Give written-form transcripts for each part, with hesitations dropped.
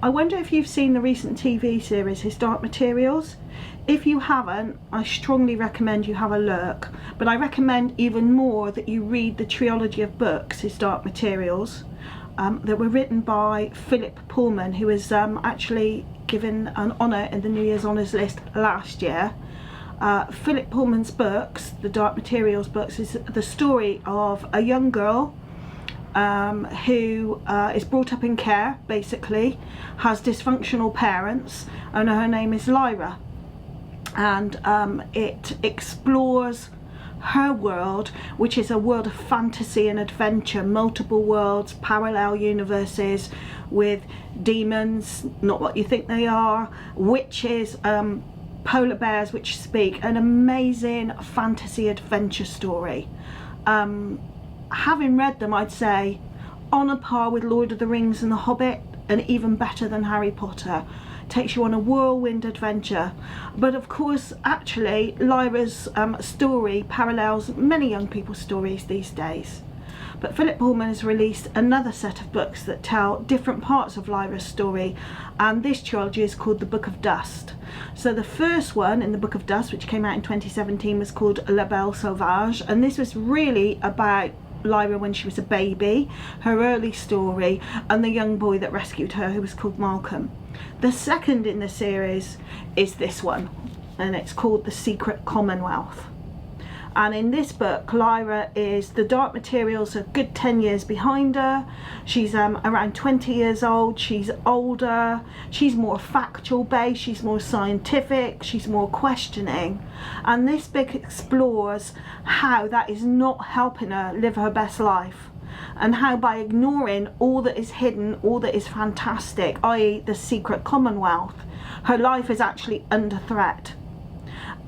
I wonder if you've seen the recent TV series His Dark Materials. If you haven't, I strongly recommend you have a look, but I recommend even more that you read the trilogy of books, His Dark Materials, that were written by Philip Pulman, who was actually given an honour in the New Year's Honours list last year. Philip Pullman's books, the Dark Materials books, is the story of a young girl who is brought up in care, basically, has dysfunctional parents, and her name is Lyra. And it explores her world, which is a world of fantasy and adventure, multiple worlds, parallel universes with demons, not what you think they are, witches, polar bears which speak. An amazing fantasy adventure story. Having read them, I'd say on a par with Lord of the Rings and The Hobbit, and even better than Harry Potter. Takes you on a whirlwind adventure. But of course, actually, Lyra's story parallels many young people's stories these days. But Philip Pulman has released another set of books that tell different parts of Lyra's story, and this trilogy is called The Book of Dust. So the first one in The Book of Dust, which came out in 2017, was called La Belle Sauvage, and this was really about Lyra when she was a baby, her early story, and the young boy that rescued her, who was called Malcolm. The second in the series is this one, and it's called The Secret Commonwealth. And in this book, Lyra is, the Dark Materials are a good 10 years behind her. She's around 20 years old, she's older, she's more factual based, she's more scientific, she's more questioning. And this book explores how that is not helping her live her best life, and how by ignoring all that is hidden, all that is fantastic, i.e. the secret commonwealth, her life is actually under threat.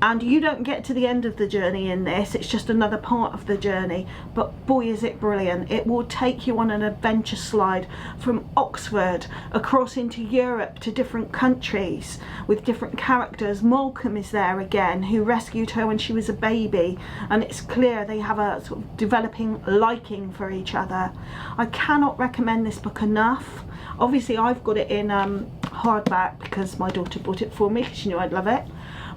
And you don't get to the end of the journey in this, it's just another part of the journey, but boy is it brilliant. It will take you on an adventure slide from Oxford across into Europe to different countries with different characters. Malcolm is there again, who rescued her when she was a baby, and it's clear they have a sort of developing liking for each other. I cannot recommend this book enough. Obviously I've got it in hardback because my daughter bought it for me because she knew I'd love it.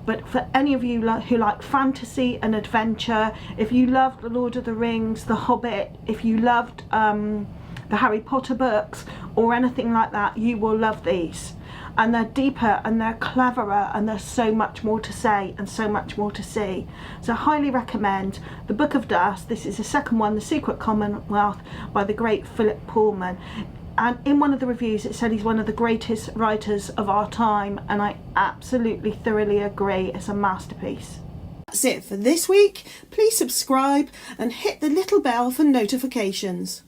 But for any of you who like fantasy and adventure, if you loved The Lord of the Rings, The Hobbit, if you loved the Harry Potter books or anything like that, you will love these. And they're deeper and they're cleverer, and there's so much more to say and so much more to see. So I highly recommend The Book of Dust. This is the second one, The Secret Commonwealth, by the great Philip Pulman. And in one of the reviews it said he's one of the greatest writers of our time, and I absolutely thoroughly agree. It's a masterpiece. That's it for this week. Please subscribe and hit the little bell for notifications.